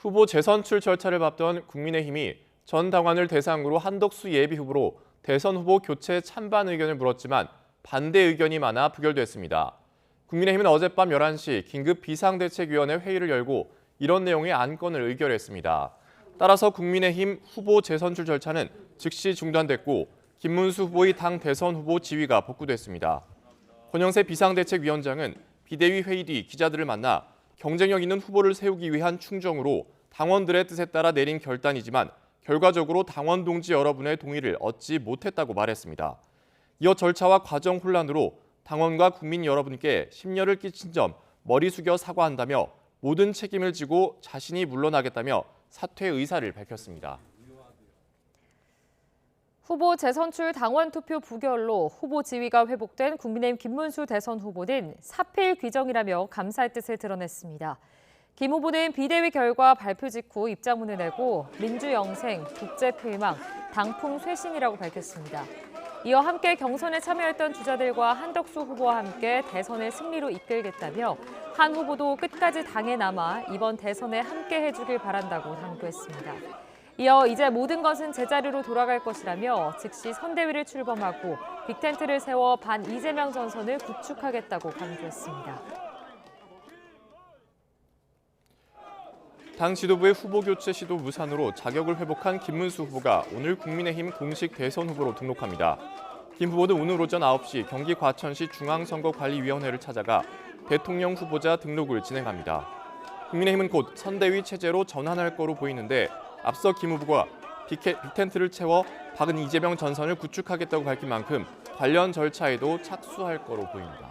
후보 재선출 절차를 밟던 국민의힘이 전 당원을 대상으로 한덕수 예비후보로 대선 후보 교체 찬반 의견을 물었지만 반대 의견이 많아 부결됐습니다. 국민의힘은 어젯밤 11시 긴급 비상대책위원회 회의를 열고 이런 내용의 안건을 의결했습니다. 따라서 국민의힘 후보 재선출 절차는 즉시 중단됐고 김문수 후보의 당 대선 후보 지위가 복구됐습니다. 권영세 비상대책위원장은 비대위 회의 뒤 기자들을 만나 경쟁력 있는 후보를 세우기 위한 충정으로 당원들의 뜻에 따라 내린 결단이지만 결과적으로 당원 동지 여러분의 동의를 얻지 못했다고 말했습니다. 이어 절차와 과정 혼란으로 당원과 국민 여러분께 심려를 끼친 점 머리 숙여 사과한다며 모든 책임을 지고 자신이 물러나겠다며 사퇴 의사를 밝혔습니다. 후보 재선출 당원 투표 부결로 후보 지위가 회복된 국민의힘 김문수 대선 후보는 사필 귀정이라며 감사의 뜻을 드러냈습니다. 김 후보는 비대위 결과 발표 직후 입장문을 내고 민주영생, 국제필망, 당풍 쇄신이라고 밝혔습니다. 이어 함께 경선에 참여했던 주자들과 한덕수 후보와 함께 대선을 승리로 이끌겠다며 한 후보도 끝까지 당에 남아 이번 대선에 함께 해주길 바란다고 당부했습니다. 이어 이제 모든 것은 제자리로 돌아갈 것이라며 즉시 선대위를 출범하고 빅텐트를 세워 반 이재명 전선을 구축하겠다고 강조했습니다. 당 지도부의 후보 교체 시도 무산으로 자격을 회복한 김문수 후보가 오늘 국민의힘 공식 대선 후보로 등록합니다. 김 후보는 오늘 오전 9시 경기 과천시 중앙선거관리위원회를 찾아가 대통령 후보자 등록을 진행합니다. 국민의힘은 곧 선대위 체제로 전환할 거로 보이는데 앞서 김 후보가 빅텐트를 채워 박은 이재명 전선을 구축하겠다고 밝힌 만큼 관련 절차에도 착수할 거로 보입니다.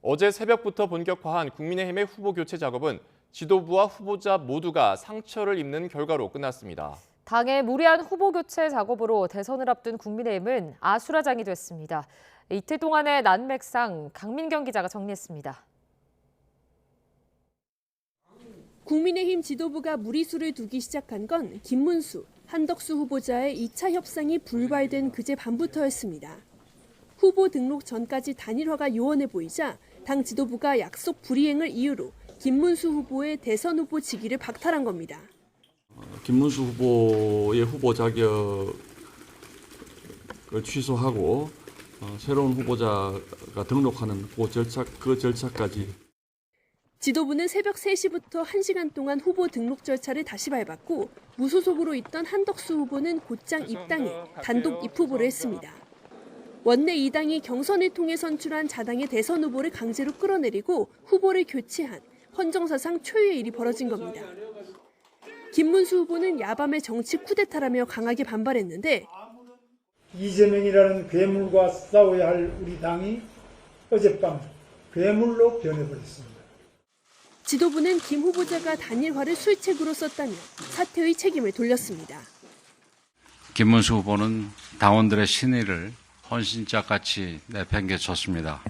어제 새벽부터 본격화한 국민의힘의 후보 교체 작업은 지도부와 후보자 모두가 상처를 입는 결과로 끝났습니다. 당의 무리한 후보 교체 작업으로 대선을 앞둔 국민의힘은 아수라장이 됐습니다. 이틀 동안의 난맥상 강민경 기자가 정리했습니다. 국민의힘 지도부가 무리수를 두기 시작한 건 김문수, 한덕수 후보자의 2차 협상이 불발된 그제 밤부터였습니다. 후보 등록 전까지 단일화가 요원해 보이자 당 지도부가 약속 불이행을 이유로 김문수 후보의 대선 후보 직위를 박탈한 겁니다. 김문수 후보의 후보 자격을 취소하고 새로운 후보자가 등록하는 그 절차까지. 지도부는 새벽 3시부터 1시간 동안 후보 등록 절차를 다시 밟았고 무소속으로 있던 한덕수 후보는 곧장 입당해 단독 입후보를 했습니다. 원내 2당이 경선을 통해 선출한 자당의 대선 후보를 강제로 끌어내리고 후보를 교체한 헌정사상 초유의 일이 벌어진 겁니다. 김문수 후보는 야밤의 정치 쿠데타라며 강하게 반발했는데 이재명이라는 괴물과 싸워야 할 우리 당이 어젯밤 괴물로 변해버렸습니다. 지도부는 김 후보자가 단일화를 술책으로 썼다며 사퇴의 책임을 돌렸습니다. 김문수 후보는 당원들의 신의를 헌신짝같이 내팽개쳤습니다.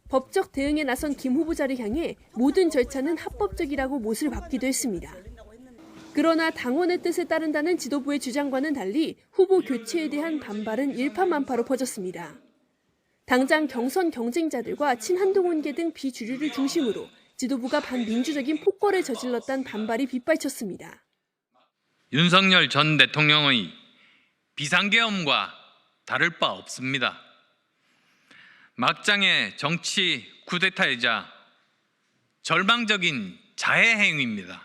법적 대응에 나선 김 후보자를 향해 모든 절차는 합법적이라고 못을 박기도 했습니다. 그러나 당원의 뜻에 따른다는 지도부의 주장과는 달리 후보 교체에 대한 반발은 일파만파로 퍼졌습니다. 당장 경선 경쟁자들과 친한동훈계 등 비주류를 중심으로 지도부가 반민주적인 폭거를 저질렀다는 반발이 빗발쳤습니다. 윤석열 전 대통령의 비상계엄과 다를 바 없습니다. 막장의 정치 쿠데타이자 절망적인 자해 행위입니다.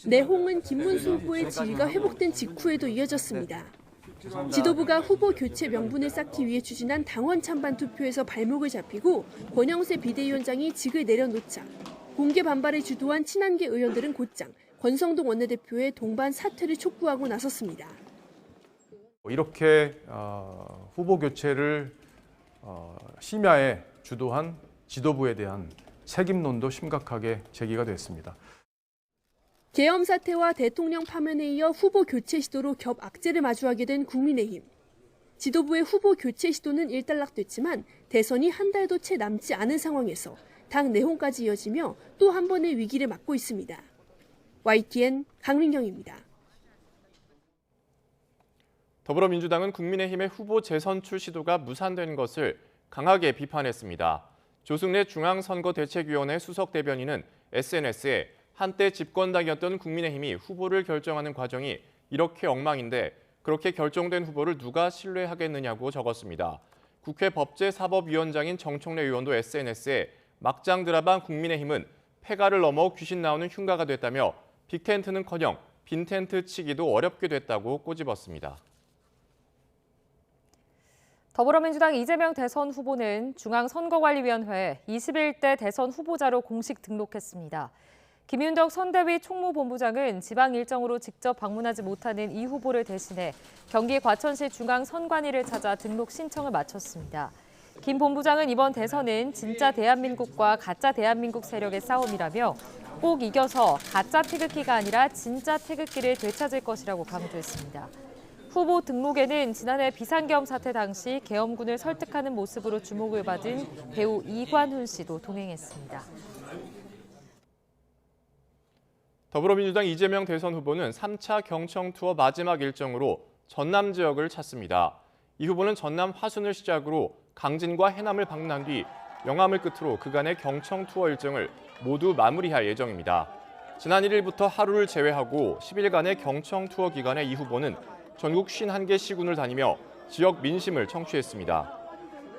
내홍은 김문수 후보의 지위가 회복된 직후에도 이어졌습니다. 지도부가 후보 교체 명분을 쌓기 위해 추진한 당원 찬반 투표에서 발목을 잡히고 권영세 비대위원장이 직을 내려놓자 공개 반발을 주도한 친한계 의원들은 곧장 권성동 원내대표의 동반 사퇴를 촉구하고 나섰습니다. 이렇게 후보 교체를 심야에 주도한 지도부에 대한 책임론도 심각하게 제기가 됐습니다. 계엄 사태와 대통령 파면에 이어 후보 교체 시도로 겹 악재를 마주하게 된 국민의힘. 지도부의 후보 교체 시도는 일단락됐지만 대선이 한 달도 채 남지 않은 상황에서 당 내홍까지 이어지며 또 한 번의 위기를 맞고 있습니다. YTN 강민경입니다. 더불어민주당은 국민의힘의 후보 재선출 시도가 무산된 것을 강하게 비판했습니다. 조승래 중앙선거대책위원회 수석 대변인은 SNS에 한때 집권당이었던 국민의힘이 후보를 결정하는 과정이 이렇게 엉망인데 그렇게 결정된 후보를 누가 신뢰하겠느냐고 적었습니다. 국회 법제사법위원장인 정청래 의원도 SNS에 막장 드라마 국민의힘은 폐가를 넘어 귀신 나오는 흉가가 됐다며 빅텐트는커녕 빈텐트 치기도 어렵게 됐다고 꼬집었습니다. 더불어민주당 이재명 대선 후보는 중앙선거관리위원회에 21대 대선 후보자로 공식 등록했습니다. 김윤덕 선대위 총무본부장은 지방 일정으로 직접 방문하지 못하는 이 후보를 대신해 경기 과천시 중앙선관위를 찾아 등록 신청을 마쳤습니다. 김 본부장은 이번 대선은 진짜 대한민국과 가짜 대한민국 세력의 싸움이라며 꼭 이겨서 가짜 태극기가 아니라 진짜 태극기를 되찾을 것이라고 강조했습니다. 후보 등록에는 지난해 비상계엄 사태 당시 계엄군을 설득하는 모습으로 주목을 받은 배우 이관훈 씨도 동행했습니다. 더불어민주당 이재명 대선 후보는 3차 경청 투어 마지막 일정으로 전남 지역을 찾습니다. 이 후보는 전남 화순을 시작으로 강진과 해남을 방문한 뒤 영암을 끝으로 그간의 경청 투어 일정을 모두 마무리할 예정입니다. 지난 1일부터 하루를 제외하고 10일간의 경청 투어 기간에 이 후보는 전국 51개 시군을 다니며 지역 민심을 청취했습니다.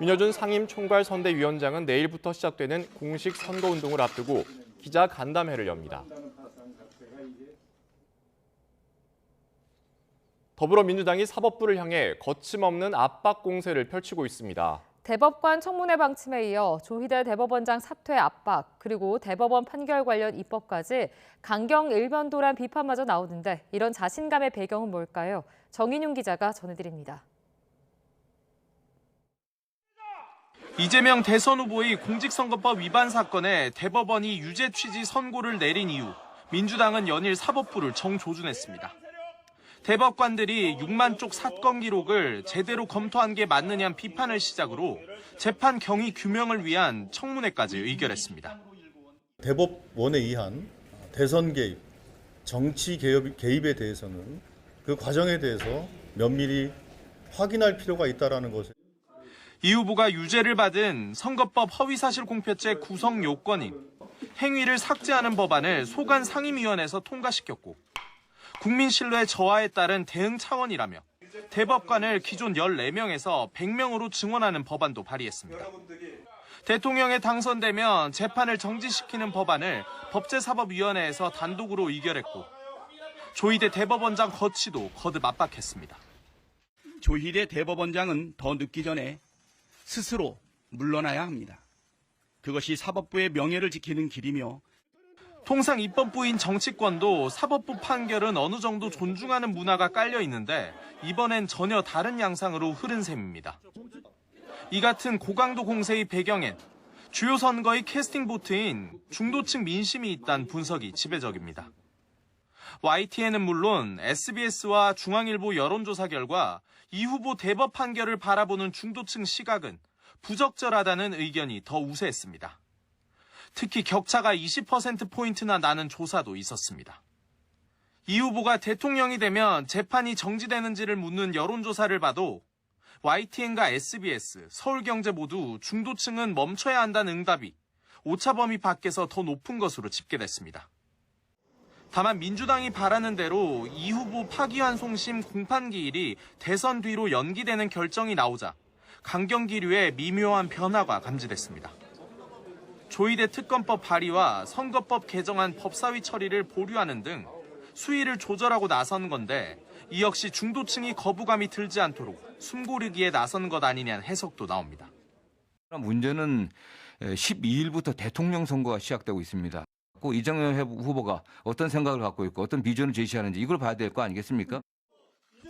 민여준 상임총괄선대위원장은 내일부터 시작되는 공식 선거운동을 앞두고 기자 간담회를 엽니다. 더불어민주당이 사법부를 향해 거침없는 압박 공세를 펼치고 있습니다. 대법관 청문회 방침에 이어 조희대 대법원장 사퇴 압박, 그리고 대법원 판결 관련 입법까지 강경 일변도란 비판마저 나오는데 이런 자신감의 배경은 뭘까요? 정인용 기자가 전해드립니다. 이재명 대선 후보의 공직선거법 위반 사건에 대법원이 유죄 취지 선고를 내린 이후 민주당은 연일 사법부를 정조준했습니다. 대법관들이 6만 쪽 사건 기록을 제대로 검토한 게 맞느냐는 비판을 시작으로 재판 경위 규명을 위한 청문회까지 의결했습니다. 대법원에 의한 대선 개입, 정치 개입에 대해서는 그 과정에 대해서 면밀히 확인할 필요가 있다는 것을. 이 후보가 유죄를 받은 선거법 허위사실 공표죄 구성 요건인 행위를 삭제하는 법안을 소관 상임위원회에서 통과시켰고 국민 신뢰 저하에 따른 대응 차원이라며 대법관을 기존 14명에서 100명으로 증원하는 법안도 발의했습니다. 대통령에 당선되면 재판을 정지시키는 법안을 법제사법위원회에서 단독으로 의결했고 조희대 대법원장 거취도 거듭 압박했습니다. 조희대 대법원장은 더 늦기 전에 스스로 물러나야 합니다. 그것이 사법부의 명예를 지키는 길이며 통상 입법부인 정치권도 사법부 판결은 어느 정도 존중하는 문화가 깔려 있는데 이번엔 전혀 다른 양상으로 흐른 셈입니다. 이 같은 고강도 공세의 배경엔 주요 선거의 캐스팅 보트인 중도층 민심이 있다는 분석이 지배적입니다. YTN은 물론 SBS와 중앙일보 여론조사 결과 이 후보 대법 판결을 바라보는 중도층 시각은 부적절하다는 의견이 더 우세했습니다. 특히 격차가 20%포인트나 나는 조사도 있었습니다. 이 후보가 대통령이 되면 재판이 정지되는지를 묻는 여론조사를 봐도 YTN과 SBS, 서울경제 모두 중도층은 멈춰야 한다는 응답이 오차 범위 밖에서 더 높은 것으로 집계됐습니다. 다만 민주당이 바라는 대로 이 후보 파기환송심 공판기일이 대선 뒤로 연기되는 결정이 나오자 강경기류의 미묘한 변화가 감지됐습니다. 조희대 특검법 발의와 선거법 개정안 법사위 처리를 보류하는 등 수위를 조절하고 나선 건데 이 역시 중도층이 거부감이 들지 않도록 숨고르기에 나선 것 아니냐는 해석도 나옵니다. 문제는 12일부터 대통령 선거가 시작되고 있습니다. 이재명 후보가 어떤 생각을 갖고 있고 어떤 비전을 제시하는지 이걸 봐야 될 거 아니겠습니까?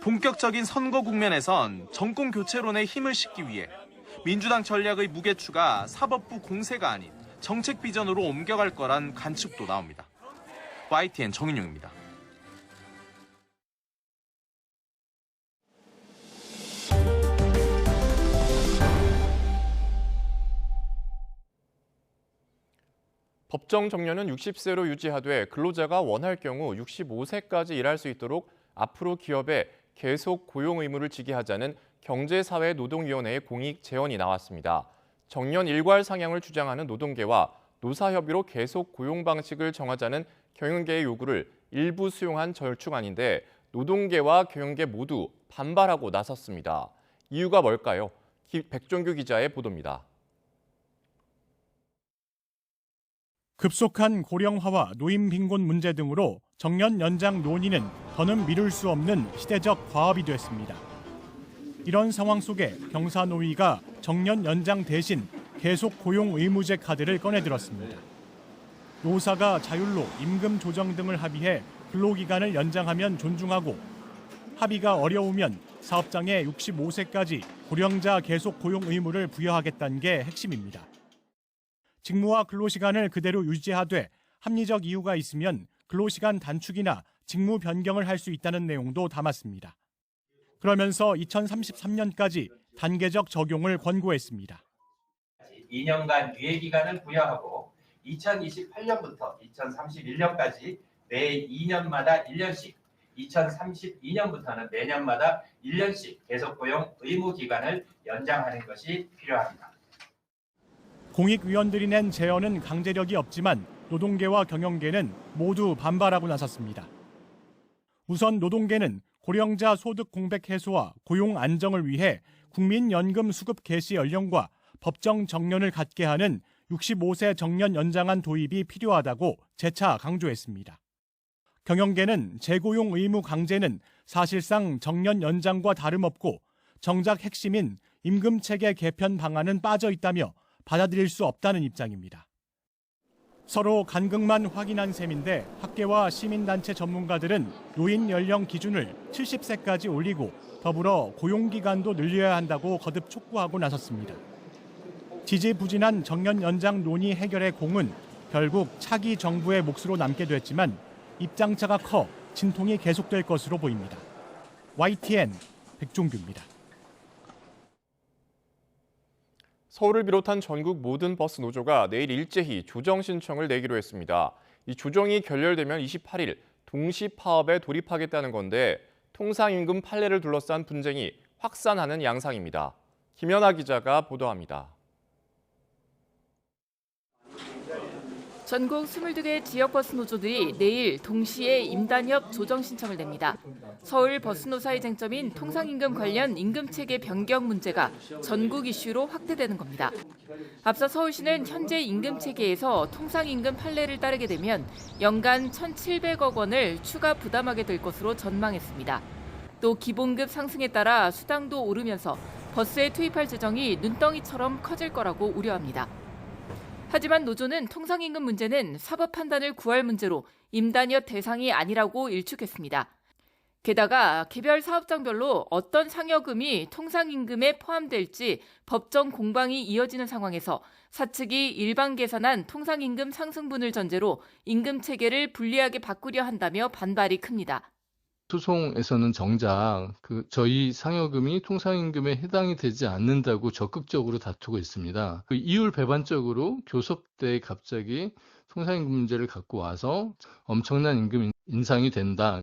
본격적인 선거 국면에선 정권 교체론에 힘을 싣기 위해 민주당 전략의 무게추가 사법부 공세가 아닌 정책 비전으로 옮겨갈 거란 관측도 나옵니다. YTN 정인용입니다. 법정 정년은 60세로 유지하되 근로자가 원할 경우 65세까지 일할 수 있도록 앞으로 기업에 계속 고용 의무를 지게 하자는 경제사회노동위원회의 공익 제언이 나왔습니다. 정년 일괄 상향을 주장하는 노동계와 노사협의로 계속 고용 방식을 정하자는 경영계의 요구를 일부 수용한 절충안인데 노동계와 경영계 모두 반발하고 나섰습니다. 이유가 뭘까요? 백종규 기자의 보도입니다. 급속한 고령화와 노인 빈곤 문제 등으로 정년 연장 논의는 더는 미룰 수 없는 시대적 과업이 됐습니다. 이런 상황 속에 경사노위가 정년 연장 대신 계속 고용 의무제 카드를 꺼내들었습니다. 노사가 자율로 임금 조정 등을 합의해 근로기간을 연장하면 존중하고 합의가 어려우면 사업장에 65세까지 고령자 계속 고용 의무를 부여하겠다는 게 핵심입니다. 직무와 근로시간을 그대로 유지하되 합리적 이유가 있으면 근로시간 단축이나 직무 변경을 할 수 있다는 내용도 담았습니다. 그러면서 2033년까지 단계적 적용을 권고했습니다. 2년간 유예기간을 부여하고 2028년부터 2031년까지 매 2년마다 1년씩, 2032년부터는 매년마다 1년씩 계속고용 의무기간을 연장하는 것이 필요합니다. 공익위원들이 낸 제언은 강제력이 없지만 노동계와 경영계는 모두 반발하고 나섰습니다. 우선 노동계는 고령자 소득 공백 해소와 고용 안정을 위해 국민연금 수급 개시 연령과 법정 정년을 갖게 하는 65세 정년 연장안 도입이 필요하다고 재차 강조했습니다. 경영계는 재고용 의무 강제는 사실상 정년 연장과 다름없고 정작 핵심인 임금체계 개편 방안은 빠져 있다며 받아들일 수 없다는 입장입니다. 서로 간극만 확인한 셈인데 학계와 시민단체 전문가들은 노인 연령 기준을 70세까지 올리고 더불어 고용기간도 늘려야 한다고 거듭 촉구하고 나섰습니다. 지지부진한 정년 연장 논의 해결의 공은 결국 차기 정부의 몫으로 남게 됐지만 입장차가 커 진통이 계속될 것으로 보입니다. YTN 백종규입니다. 서울을 비롯한 전국 모든 버스 노조가 내일 일제히 조정 신청을 내기로 했습니다. 이 조정이 결렬되면 28일 동시 파업에 돌입하겠다는 건데 통상임금 판례를 둘러싼 분쟁이 확산하는 양상입니다. 김연아 기자가 보도합니다. 전국 22개 지역버스 노조들이 내일 동시에 임단협 조정 신청을 냅니다. 서울 버스노사의 쟁점인 통상임금 관련 임금체계 변경 문제가 전국 이슈로 확대되는 겁니다. 앞서 서울시는 현재 임금체계에서 통상임금 판례를 따르게 되면 연간 1,700억 원을 추가 부담하게 될 것으로 전망했습니다. 또 기본급 상승에 따라 수당도 오르면서 버스에 투입할 재정이 눈덩이처럼 커질 거라고 우려합니다. 하지만 노조는 통상임금 문제는 사법 판단을 구할 문제로 임단협 대상이 아니라고 일축했습니다. 게다가 개별 사업장별로 어떤 상여금이 통상임금에 포함될지 법정 공방이 이어지는 상황에서 사측이 일반 계산한 통상임금 상승분을 전제로 임금 체계를 불리하게 바꾸려 한다며 반발이 큽니다. 소송에서는 정작 저희 상여금이 통상임금에 해당이 되지 않는다고 적극적으로 다투고 있습니다. 이율 배반적으로 교섭대에 갑자기 통상임금 문제를 갖고 와서 엄청난 임금 인상이 된다.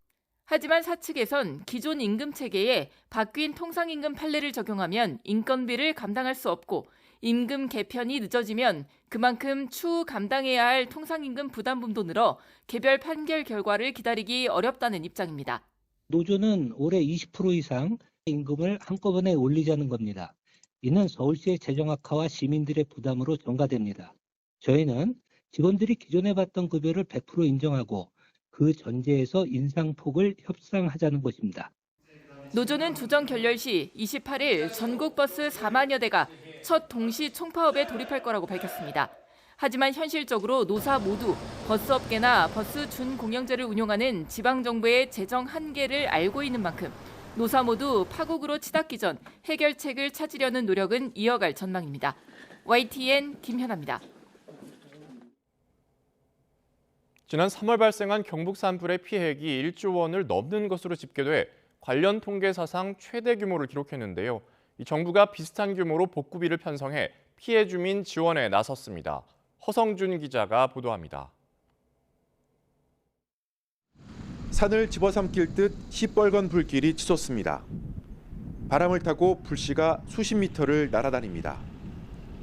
하지만 사측에선 기존 임금 체계에 바뀐 통상임금 판례를 적용하면 인건비를 감당할 수 없고 임금 개편이 늦어지면 그만큼 추후 감당해야 할 통상임금 부담분도 늘어 개별 판결 결과를 기다리기 어렵다는 입장입니다. 노조는 올해 20% 이상 임금을 한꺼번에 올리자는 겁니다. 이는 서울시의 재정 악화와 시민들의 부담으로 전가됩니다. 저희는 직원들이 기존에 받던 급여를 100% 인정하고 그 전제에서 인상폭을 협상하자는 것입니다. 노조는 조정 결렬 시 28일 전국 버스 4만여 대가 첫 동시 총파업에 돌입할 거라고 밝혔습니다. 하지만 현실적으로 노사 모두 버스업계나 버스 준공영제를 운용하는 지방정부의 재정 한계를 알고 있는 만큼 노사 모두 파국으로 치닫기 전 해결책을 찾으려는 노력은 이어갈 전망입니다. YTN 김현아입니다. 지난 3월 발생한 경북 산불의 피해액이 1조 원을 넘는 것으로 집계돼 관련 통계 사상 최대 규모를 기록했는데요. 이 정부가 비슷한 규모로 복구비를 편성해 피해 주민 지원에 나섰습니다. 허성준 기자가 보도합니다. 산을 집어삼킬 듯 시뻘건 불길이 치솟습니다. 바람을 타고 불씨가 수십 미터를 날아다닙니다.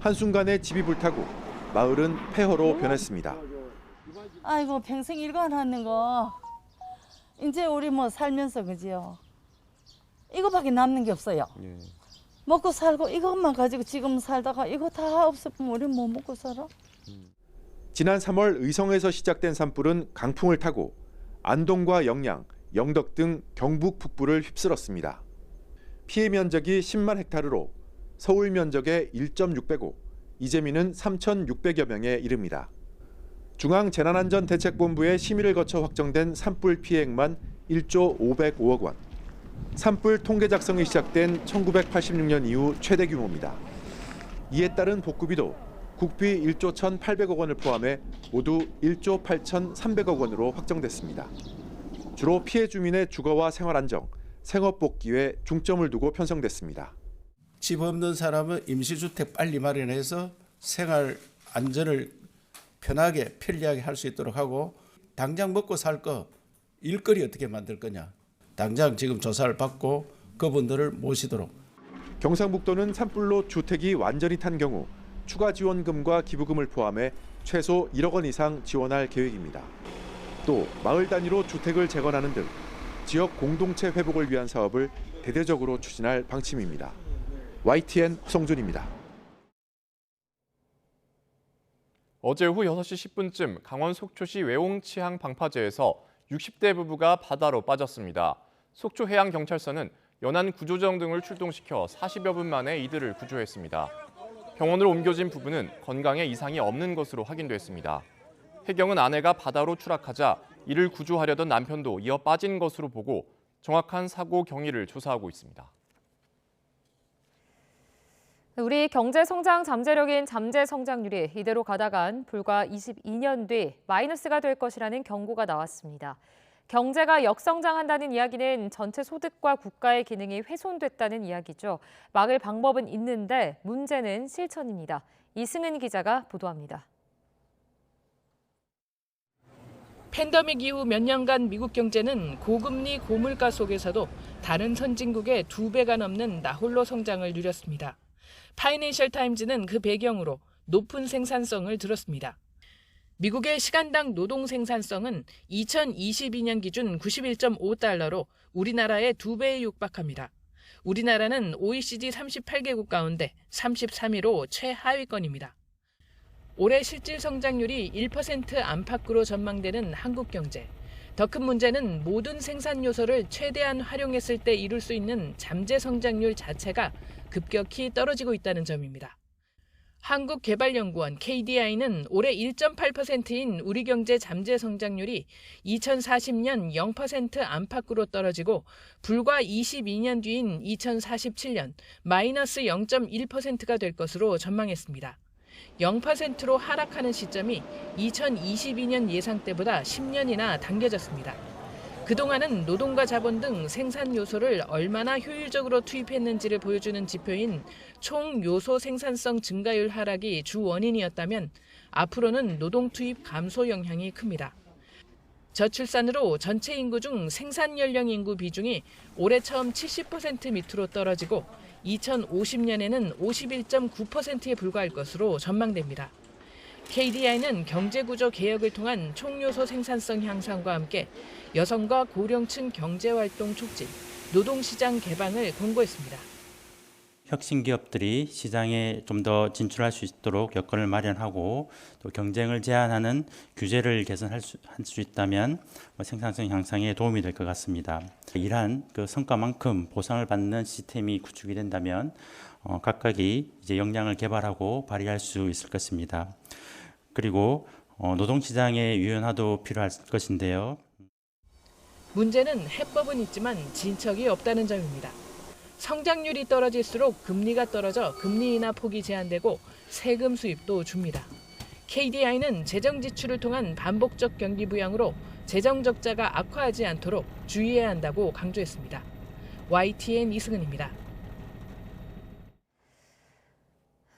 한순간에 집이 불타고 마을은 폐허로 변했습니다. 아이고 평생 일관하는 거 이제 우리 뭐 살면서 그지요. 이거밖에 남는 게 없어요. 먹고 살고 이것만 가지고 지금 살다가 이거 다 없으면 우리 뭐 먹고 살아? 지난 3월 의성에서 시작된 산불은 강풍을 타고 안동과 영양, 영덕 등 경북 북부를 휩쓸었습니다. 피해 면적이 10만 헥타르로 서울 면적의 1.6배고 이재민은 3,600여 명에 이릅니다. 중앙재난안전대책본부의 심의를 거쳐 확정된 산불 피해액만 1조 505억 원. 산불 통계 작성이 시작된 1986년 이후 최대 규모입니다. 이에 따른 복구비도 국비 1조 1,800억 원을 포함해 모두 1조 8,300억 원으로 확정됐습니다. 주로 피해 주민의 주거와 생활 안정, 생업 복귀에 중점을 두고 편성됐습니다. 집 없는 사람은 임시주택 빨리 마련해서 생활 안전을 편하게 편리하게 할 수 있도록 하고 당장 먹고 살 거 일거리 어떻게 만들 거냐. 당장 지금 조사를 받고 그분들을 모시도록. 경상북도는 산불로 주택이 완전히 탄 경우 추가 지원금과 기부금을 포함해 최소 1억 원 이상 지원할 계획입니다. 또 마을 단위로 주택을 재건하는 등 지역 공동체 회복을 위한 사업을 대대적으로 추진할 방침입니다. YTN 허성준입니다. 어제 오후 6시 10분쯤 강원 속초시 외홍치항 방파제에서 60대 부부가 바다로 빠졌습니다. 속초해양경찰서는 연안 구조정 등을 출동시켜 40여 분 만에 이들을 구조했습니다. 병원으로 옮겨진 부부는 건강에 이상이 없는 것으로 확인됐습니다. 해경은 아내가 바다로 추락하자 이를 구조하려던 남편도 이어 빠진 것으로 보고 정확한 사고 경위를 조사하고 있습니다. 우리 경제 성장 잠재력인 잠재 성장률이 이대로 가다간 불과 22년 뒤 마이너스가 될 것이라는 경고가 나왔습니다. 경제가 역성장한다는 이야기는 전체 소득과 국가의 기능이 훼손됐다는 이야기죠. 막을 방법은 있는데 문제는 실천입니다. 이승은 기자가 보도합니다. 팬데믹 이후 몇 년간 미국 경제는 고금리 고물가 속에서도 다른 선진국의 2배가 넘는 나홀로 성장을 누렸습니다. 파이낸셜 타임즈는 그 배경으로 높은 생산성을 들었습니다. 미국의 시간당 노동 생산성은 2022년 기준 91.5달러로 우리나라의 2배에 육박합니다. 우리나라는 OECD 38개국 가운데 33위로 최하위권입니다. 올해 실질 성장률이 1% 안팎으로 전망되는 한국 경제. 더 큰 문제는 모든 생산 요소를 최대한 활용했을 때 이룰 수 있는 잠재 성장률 자체가 급격히 떨어지고 있다는 점입니다. 한국개발연구원 KDI는 올해 1.8%인 우리 경제 잠재 성장률이 2040년 0% 안팎으로 떨어지고 불과 22년 뒤인 2047년 마이너스 0.1%가 될 것으로 전망했습니다. 0%로 하락하는 시점이 2022년 예상 때보다 10년이나 당겨졌습니다. 그동안은 노동과 자본 등 생산 요소를 얼마나 효율적으로 투입했는지를 보여주는 지표인 총 요소 생산성 증가율 하락이 주 원인이었다면 앞으로는 노동 투입 감소 영향이 큽니다. 저출산으로 전체 인구 중 생산 연령 인구 비중이 올해 처음 70% 밑으로 떨어지고 2050년에는 51.9%에 불과할 것으로 전망됩니다. KDI는 경제구조 개혁을 통한 총요소 생산성 향상과 함께 여성과 고령층 경제활동 촉진, 노동시장 개방을 권고했습니다. 혁신 기업들이 시장에 좀 더 진출할 수 있도록 여건을 마련하고 또 경쟁을 제한하는 규제를 개선할 수 있다면 생산성 향상에 도움이 될 것 같습니다. 이러한 그 성과만큼 보상을 받는 시스템이 구축이 된다면 각각이 이제 역량을 개발하고 발휘할 수 있을 것입니다. 그리고 노동시장의 유연화도 필요할 것인데요. 문제는 해법은 있지만 진척이 없다는 점입니다. 성장률이 떨어질수록 금리가 떨어져 금리 인하 폭이 제한되고 세금 수입도 줍니다. KDI는 재정 지출을 통한 반복적 경기 부양으로 재정 적자가 악화하지 않도록 주의해야 한다고 강조했습니다. YTN 이승은입니다.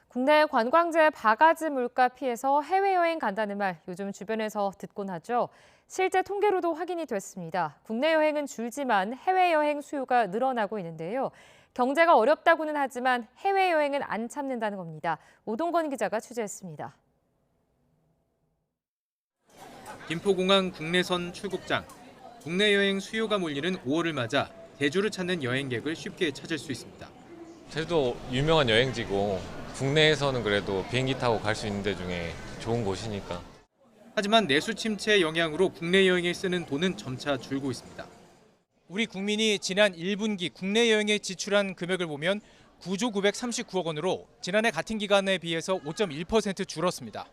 국내 관광지의 바가지 물가 피해서 해외여행 간다는 말 요즘 주변에서 듣곤 하죠. 실제 통계로도 확인이 됐습니다. 국내 여행은 줄지만 해외여행 수요가 늘어나고 있는데요. 경제가 어렵다고는 하지만 해외여행은 안 참는다는 겁니다. 오동건 기자가 취재했습니다. 김포공항 국내선 출국장. 국내 여행 수요가 몰리는 5월을 맞아 제주를 찾는 여행객을 쉽게 찾을 수 있습니다. 제주도 유명한 여행지고 국내에서는 그래도 비행기 타고 갈 수 있는 데 중에 좋은 곳이니까. 하지만 내수 침체의 영향으로 국내 여행에 쓰는 돈은 점차 줄고 있습니다. 우리 국민이 지난 1분기 국내 여행에 지출한 금액을 보면 9조 939억 원으로 지난해 같은 기간에 비해서 5.1% 줄었습니다.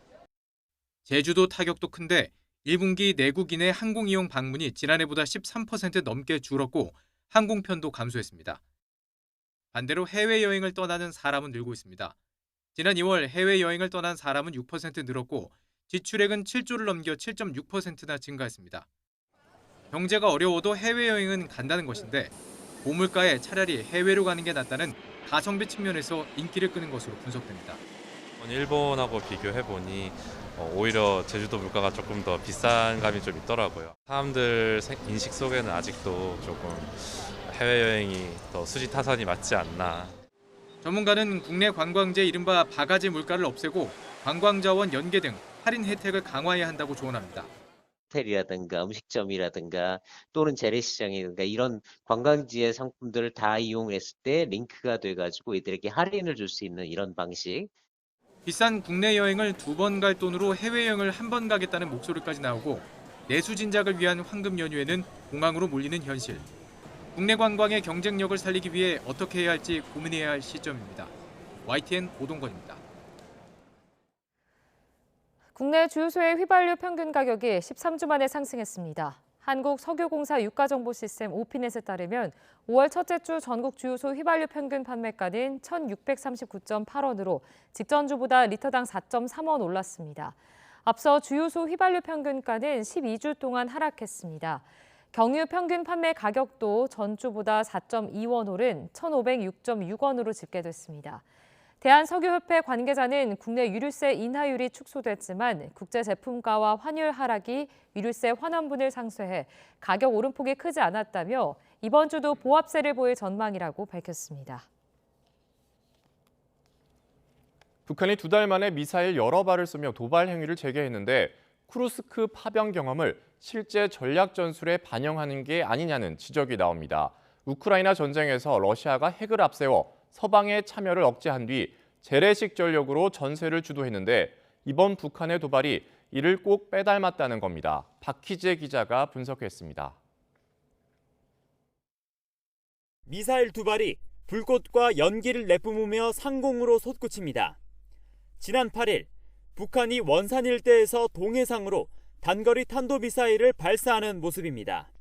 제주도 타격도 큰데 1분기 내국인의 항공 이용 방문이 지난해보다 13% 넘게 줄었고 항공편도 감소했습니다. 반대로 해외여행을 떠나는 사람은 늘고 있습니다. 지난 2월 해외여행을 떠난 사람은 6% 늘었고 지출액은 7조를 넘겨 7.6%나 증가했습니다. 경제가 어려워도 해외여행은 간다는 것인데 고물가에 차라리 해외로 가는 게 낫다는 가성비 측면에서 인기를 끄는 것으로 분석됩니다. 일본하고 비교해보니 오히려 제주도 물가가 조금 더 비싼 감이 좀 있더라고요. 사람들 인식 속에는 아직도 조금 해외여행이 더 수지타산이 맞지 않나. 전문가는 국내 관광지의 이른바 바가지 물가를 없애고 관광자원 연계 등 할인 혜택을 강화해야 한다고 조언합니다. 호텔이라든가 음식점이라든가 또는 재래시장이라든가 이런 관광지의 상품들을 다 이용했을 때 링크가 돼가지고 이들에게 할인을 줄 수 있는 이런 방식. 비싼 국내 여행을 2번 갈 돈으로 해외여행을 1번 가겠다는 목소리까지 나오고 내수 진작을 위한 황금 연휴에는 공항으로 몰리는 현실. 국내 관광의 경쟁력을 살리기 위해 어떻게 해야 할지 고민해야 할 시점입니다. YTN 오동건입니다. 국내 주유소의 휘발유 평균 가격이 13주 만에 상승했습니다. 한국석유공사 유가정보시스템 오피넷에 따르면 5월 첫째 주 전국 주유소 휘발유 평균 판매가는 1,639.8원으로 직전주보다 리터당 4.3원 올랐습니다. 앞서 주유소 휘발유 평균가는 12주 동안 하락했습니다. 경유 평균 판매 가격도 전주보다 4.2원 오른 1,506.6원으로 집계됐습니다. 대한석유협회 관계자는 국내 유류세 인하율이 축소됐지만 국제 제품가와 환율 하락이 유류세 환원분을 상쇄해 가격 오름폭이 크지 않았다며 이번 주도 보합세를 보일 전망이라고 밝혔습니다. 북한이 2달 만에 미사일 여러 발을 쏘며 도발 행위를 재개했는데 쿠르스크 파병 경험을 실제 전략 전술에 반영하는 게 아니냐는 지적이 나옵니다. 우크라이나 전쟁에서 러시아가 핵을 앞세워 서방의 참여를 억제한 뒤 재래식 전력으로 전세를 주도했는데 이번 북한의 도발이 이를 꼭 빼닮았다는 겁니다. 박희재 기자가 분석했습니다. 미사일 2발이 불꽃과 연기를 내뿜으며 상공으로 솟구칩니다. 지난 8일 북한이 원산 일대에서 동해상으로 단거리 탄도미사일을 발사하는 모습입니다.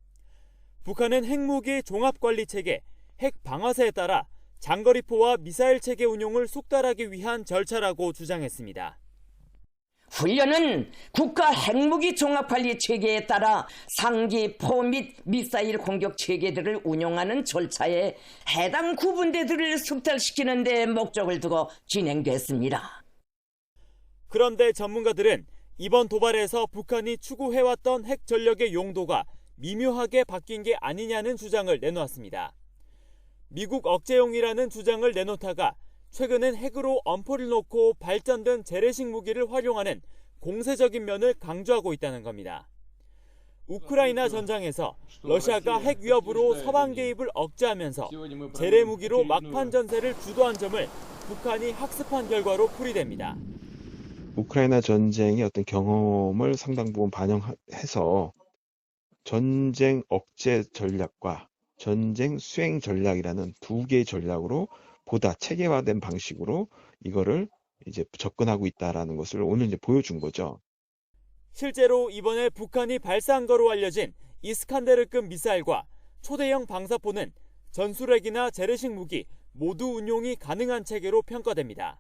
북한은 핵무기 종합관리체계, 핵방아쇠에 따라 장거리포와 미사일 체계 운용을 숙달하기 위한 절차라고 주장했습니다. 훈련은 국가 핵무기 종합관리 체계에 따라 상기, 포 및 미사일 공격 체계들을 운용하는 절차에 해당 구분대들을 숙달시키는 데 목적을 두고 진행됐습니다. 그런데 전문가들은 이번 도발에서 북한이 추구해왔던 핵 전력의 용도가 미묘하게 바뀐 게 아니냐는 주장을 내놓았습니다. 미국 억제용이라는 주장을 내놓다가 최근엔 핵으로 엄포를 놓고 발전된 재래식 무기를 활용하는 공세적인 면을 강조하고 있다는 겁니다. 우크라이나 전장에서 러시아가 핵 위협으로 서방 개입을 억제하면서 재래 무기로 막판 전세를 주도한 점을 북한이 학습한 결과로 풀이됩니다. 우크라이나 전쟁의 어떤 경험을 상당 부분 반영해서 전쟁 억제 전략과 전쟁 수행 전략이라는 두 개의 전략으로 보다 체계화된 방식으로 이거를 이제 접근하고 있다라는 것을 오늘 이제 보여준 거죠. 실제로 이번에 북한이 발사한 거로 알려진 이스칸데르급 미사일과 초대형 방사포는 전술핵이나 재래식 무기 모두 운용이 가능한 체계로 평가됩니다.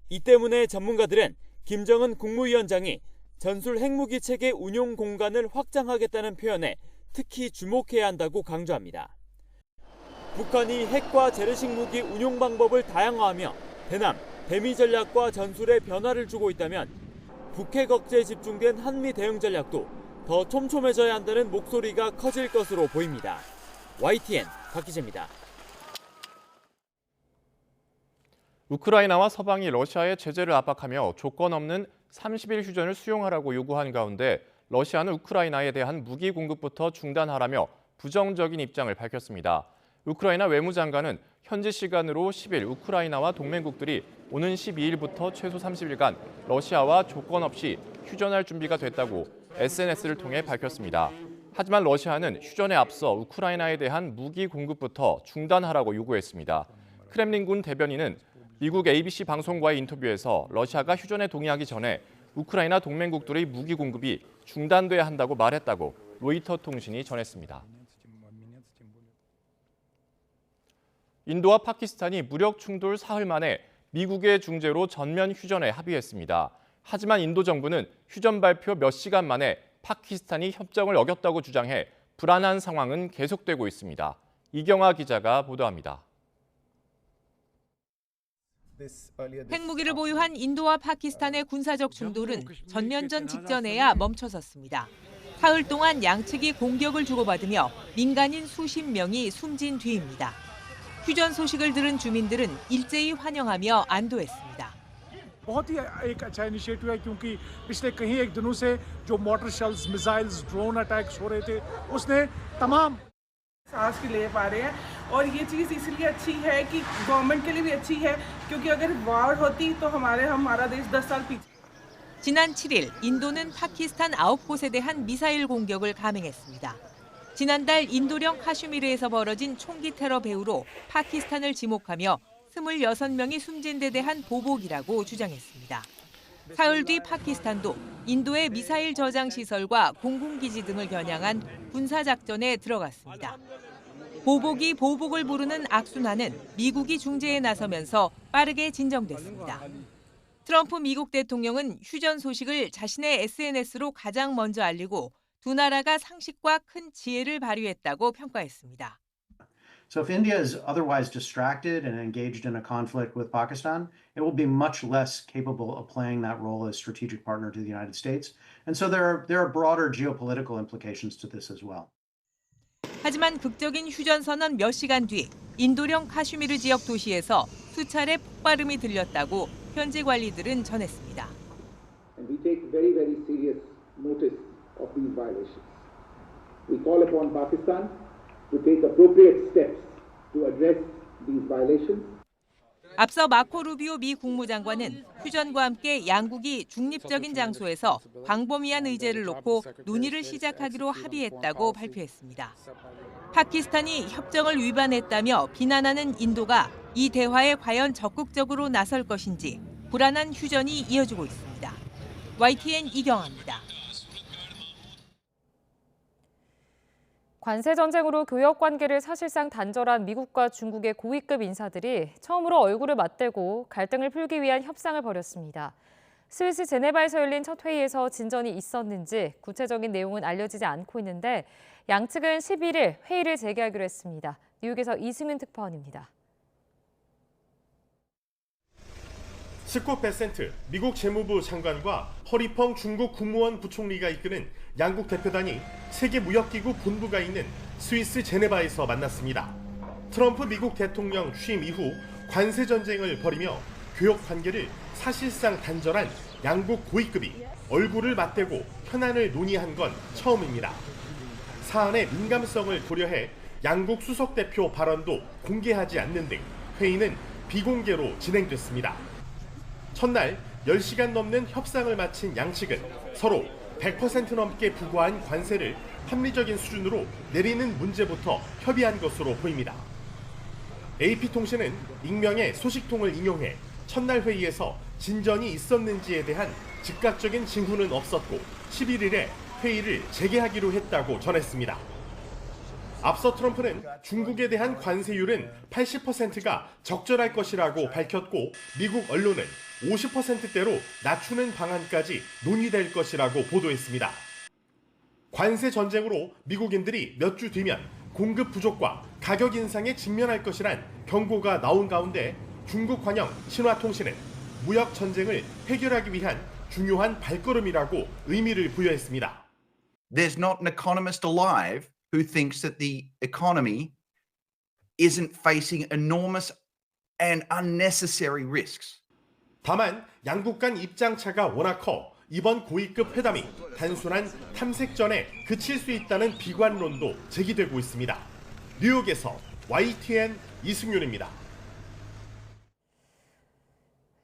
이 때문에 전문가들은 김정은 국무위원장이 전술 핵무기 체계 운용 공간을 확장하겠다는 표현에 특히 주목해야 한다고 강조합니다. 북한이 핵과 재래식 무기 운용 방법을 다양화하며 대남, 대미 전략과 전술에 변화를 주고 있다면 북핵 억제에 집중된 한미 대응 전략도 더 촘촘해져야 한다는 목소리가 커질 것으로 보입니다. YTN 박희재입니다. 우크라이나와 서방이 러시아의 제재를 압박하며 조건 없는 30일 휴전을 수용하라고 요구한 가운데 러시아는 우크라이나에 대한 무기 공급부터 중단하라며 부정적인 입장을 밝혔습니다. 우크라이나 외무장관은 현지 시간으로 10일 우크라이나와 동맹국들이 오는 12일부터 최소 30일간 러시아와 조건 없이 휴전할 준비가 됐다고 SNS를 통해 밝혔습니다. 하지만 러시아는 휴전에 앞서 우크라이나에 대한 무기 공급부터 중단하라고 요구했습니다. 크렘린군 대변인은 미국 ABC 방송과의 인터뷰에서 러시아가 휴전에 동의하기 전에 우크라이나 동맹국들의 무기 공급이 중단돼야 한다고 말했다고 로이터 통신이 전했습니다. 인도와 파키스탄이 무력 충돌 사흘 만에 미국의 중재로 전면 휴전에 합의했습니다. 하지만 인도 정부는 휴전 발표 몇 시간 만에 파키스탄이 협정을 어겼다고 주장해 불안한 상황은 계속되고 있습니다. 이경아 기자가 보도합니다. 핵무기를 보유한 인도와 파키스탄의 군사적 충돌은 전면전 직전에야 멈춰섰습니다. 사흘 동안 양측이 공격을 주고받으며 민간인 수십 명이 숨진 뒤입니다. 휴전 소식을 들은 주민들은 일제히 환영하며 안도했습니다. बहुत ही एक अच्छा इनिशिएटिव है क्योंकि पिछले कहीं एक दिनों से जो motor shells missiles drone attacks हो रहे थे उसने तमाम सांस भी ले पा रहे हैं और ये चीज़ इसलिए अच्छी है कि गवर्नमेंट के लिए भी अच्छी है क्योंकि अगर वॉर होती तो हमारा देश 10 साल पीछे 지난 7일 인도는 파키스탄 9곳에 대한 미사일 공격을 감행했습니다. 지난달 인도령 카슈미르에서 벌어진 총기 테러 배후로 파키스탄을 지목하며 26명이 숨진 데 대한 보복이라고 주장했습니다. 사흘 뒤 파키스탄도 인도의 미사일 저장 시설과 공군기지 등을 겨냥한 군사작전에 들어갔습니다. 보복이 보복을 부르는 악순환은 미국이 중재에 나서면서 빠르게 진정됐습니다. 트럼프 미국 대통령은 휴전 소식을 자신의 SNS로 가장 먼저 알리고 두 나라가 상식과 큰 지혜를 발휘했다고 평가했습니다. So if India is otherwise distracted and engaged in a conflict with Pakistan, it will be much less capable of playing that role as strategic partner to the United States. And so there are broader geopolitical implications to this as well. 하지만 극적인 휴전 선언 몇 시간 뒤 인도령 카슈미르 지역 도시에서 수차례 폭발음이 들렸다고 현지 관리들은 전했습니다. And we take very, very serious notice of these violations. We call upon Pakistan to take appropriate steps to address these violations. 앞서 마코 루비오 미 국무장관은 휴전과 함께 양국이 중립적인 장소에서 광범위한 의제를 놓고 논의를 시작하기로 합의했다고 발표했습니다. 파키스탄이 협정을 위반했다며 비난하는 인도가 이 대화에 과연 적극적으로 나설 것인지 불안한 휴전이 이어지고 있습니다. YTN 이경아입니다. 관세 전쟁으로 교역 관계를 사실상 단절한 미국과 중국의 고위급 인사들이 처음으로 얼굴을 맞대고 갈등을 풀기 위한 협상을 벌였습니다. 스위스 제네바에서 열린 첫 회의에서 진전이 있었는지 구체적인 내용은 알려지지 않고 있는데 양측은 11일 회의를 재개하기로 했습니다. 뉴욕에서 이승윤 특파원입니다. 스콧 베센트 미국 재무부 장관과 허리펑 중국 국무원 부총리가 이끄는 양국 대표단이 세계무역기구 본부가 있는 스위스 제네바에서 만났습니다. 트럼프 미국 대통령 취임 이후 관세 전쟁을 벌이며 교역 관계를 사실상 단절한 양국 고위급이 얼굴을 맞대고 현안을 논의한 건 처음입니다. 사안의 민감성을 고려해 양국 수석 대표 발언도 공개하지 않는 등 회의는 비공개로 진행됐습니다. 첫날 10시간 넘는 협상을 마친 양측은 서로 100% 넘게 부과한 관세를 합리적인 수준으로 내리는 문제부터 협의한 것으로 보입니다. AP통신은 익명의 소식통을 인용해 첫날 회의에서 진전이 있었는지에 대한 즉각적인 징후는 없었고 11일에 회의를 재개하기로 했다고 전했습니다. 앞서 트럼프는 중국에 대한 관세율은 80%가 적절할 것이라고 밝혔고 미국 언론은 50%대로 낮추는 방안까지 논의될 것이라고 보도했습니다. 관세 전쟁으로 미국인들이 몇 주 뒤면 공급 부족과 가격 인상에 직면할 것이란 경고가 나온 가운데 중국 관영 신화통신은 무역 전쟁을 해결하기 위한 중요한 발걸음이라고 의미를 부여했습니다. There's not an economist alive who thinks that the economy isn't facing enormous and unnecessary risks. 다만 양국 간 입장차가 워낙 커 이번 고위급 회담이 단순한 탐색전에 그칠 수 있다는 비관론도 제기되고 있습니다. 뉴욕에서 YTN 이승윤입니다.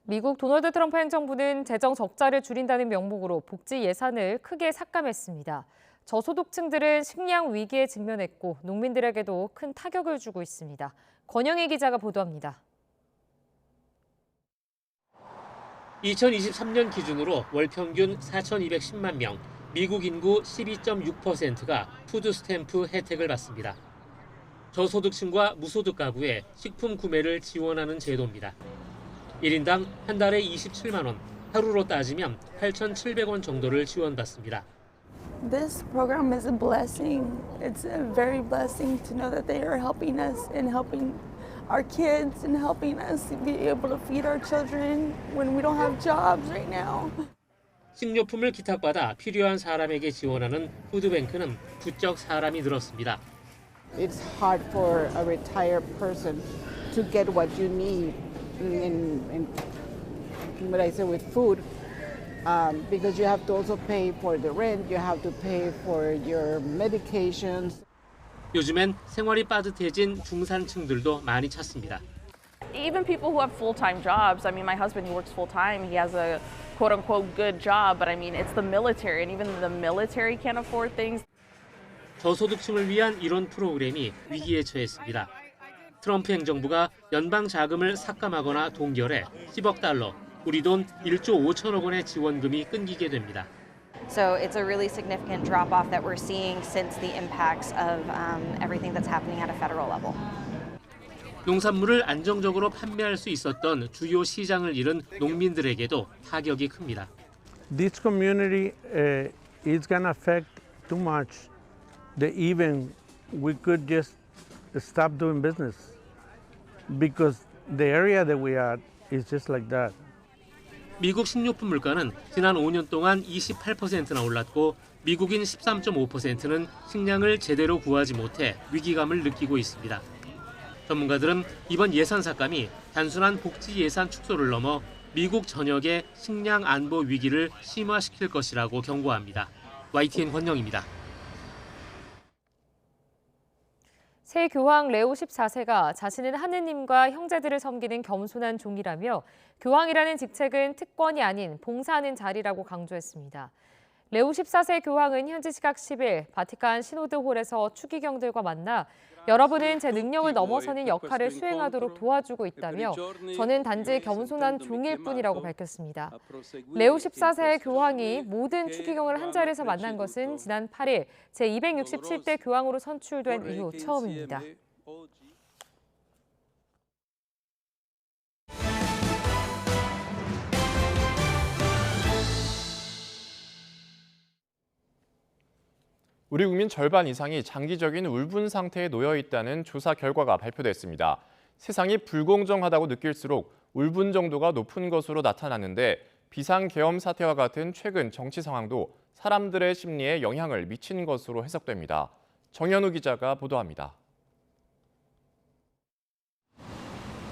미국 도널드 트럼프 행정부는 재정 적자를 줄인다는 명목으로 복지 예산을 크게 삭감했습니다. 저소득층들은 식량 위기에 직면했고 농민들에게도 큰 타격을 주고 있습니다. 권영희 기자가 보도합니다. 2023년 기준으로 월 평균 4,210만 명, 미국 인구 12.6%가 푸드 스탬프 혜택을 받습니다. 저소득층과 무소득 가구의 식품 구매를 지원하는 제도입니다. 1인당 한 달에 27만 원, 하루로 따지면 8,700원 정도를 지원받습니다. This program is a blessing. It's a very blessing to know that they are helping us and helping our kids and helping us be able to feed our children when we don't have jobs right now. 식료품을 기탁받아 필요한 사람에게 지원하는 푸드뱅크는 부쩍 사람이 늘었습니다. It's hard for a retired person to get what you need in what I say with food. Because you have to also pay for the rent, you have to pay for your medications. 요즘엔 생활이 빠듯해진 중산층들도 많이 찾습니다. Even people who have full-time jobs. I mean, my husband, he works full-time. He has a quote-unquote good job, but I mean, it's the military, and even the military can't afford things. 저소득층을 위한 이런 프로그램이 위기에 처했습니다. 트럼프 행정부가 연방 자금을 삭감하거나 동결해 10억 달러, 우리 돈 1조 5천억 원의 지원금이 끊기게 됩니다. So it's a really significant drop-off that we're seeing since the impacts of everything that's happening at a federal level. 농산물을 안정적으로 판매할 수 있었던 주요 시장을 잃은 농민들에게도 타격이 큽니다. This community is going to affect too much that even we could just stop doing business because the area that we are is just like that. 미국 식료품 물가는 지난 5년 동안 28%나 올랐고 미국인 13.5%는 식량을 제대로 구하지 못해 위기감을 느끼고 있습니다. 전문가들은 이번 예산 삭감이 단순한 복지 예산 축소를 넘어 미국 전역의 식량 안보 위기를 심화시킬 것이라고 경고합니다. YTN 권영입니다. 새 교황 레오 14세가 자신은 하느님과 형제들을 섬기는 겸손한 종이라며 교황이라는 직책은 특권이 아닌 봉사하는 자리라고 강조했습니다. 레오 14세 교황은 현지 시각 10일 바티칸 시노드홀에서 추기경들과 만나 여러분은 제 능력을 넘어서는 역할을 수행하도록 도와주고 있다며 저는 단지 겸손한 종일 뿐이라고 밝혔습니다. 레오 14세 교황이 모든 추기경을 한 자리에서 만난 것은 지난 8일 제267대 교황으로 선출된 이후 처음입니다. 우리 국민 절반 이상이 장기적인 울분 상태에 놓여 있다는 조사 결과가 발표됐습니다. 세상이 불공정하다고 느낄수록 울분 정도가 높은 것으로 나타났는데 비상계엄 사태와 같은 최근 정치 상황도 사람들의 심리에 영향을 미친 것으로 해석됩니다. 정현우 기자가 보도합니다.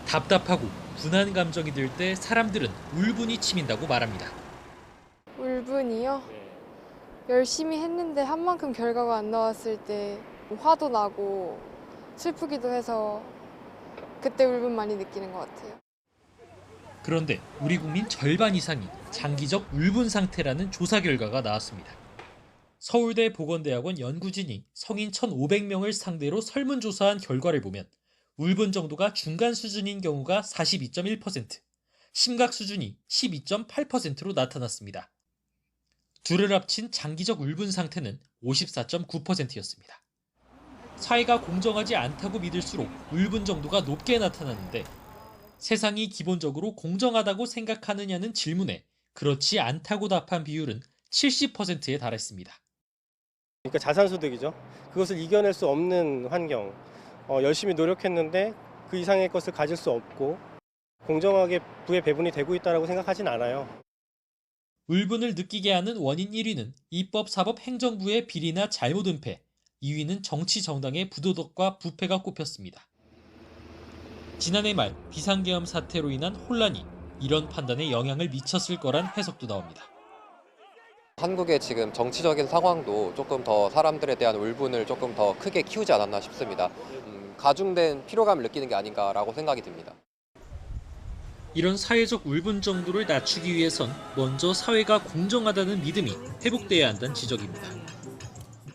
답답하고 분한 감정이 들 때 사람들은 울분이 치민다고 말합니다. 울분이요? 열심히 했는데 한 만큼 결과가 안 나왔을 때 화도 나고 슬프기도 해서 그때 울분 많이 느끼는 것 같아요. 그런데 우리 국민 절반 이상이 장기적 울분 상태라는 조사 결과가 나왔습니다. 서울대 보건대학원 연구진이 성인 1,500명을 상대로 설문조사한 결과를 보면 울분 정도가 중간 수준인 경우가 42.1%, 심각 수준이 12.8%로 나타났습니다. 둘을 합친 장기적 울분 상태는 54.9%였습니다. 사회가 공정하지 않다고 믿을수록 울분 정도가 높게 나타나는데 세상이 기본적으로 공정하다고 생각하느냐는 질문에 그렇지 않다고 답한 비율은 70%에 달했습니다. 그러니까 자산소득이죠. 그것을 이겨낼 수 없는 환경, 열심히 노력했는데 그 이상의 것을 가질 수 없고 공정하게 부의 배분이 되고 있다고 생각하진 않아요. 울분을 느끼게 하는 원인 1위는 입법, 사법, 행정부의 비리나 잘못 은폐, 2위는 정치 정당의 부도덕과 부패가 꼽혔습니다. 지난해 말 비상계엄 사태로 인한 혼란이 이런 판단에 영향을 미쳤을 거란 해석도 나옵니다. 한국의 지금 정치적인 상황도 조금 더 사람들에 대한 울분을 조금 더 크게 키우지 않았나 싶습니다. 가중된 피로감을 느끼는 게 아닌가라고 생각이 듭니다. 이런 사회적 울분 정도를 낮추기 위해선 먼저 사회가 공정하다는 믿음이 회복돼야 한다는 지적입니다.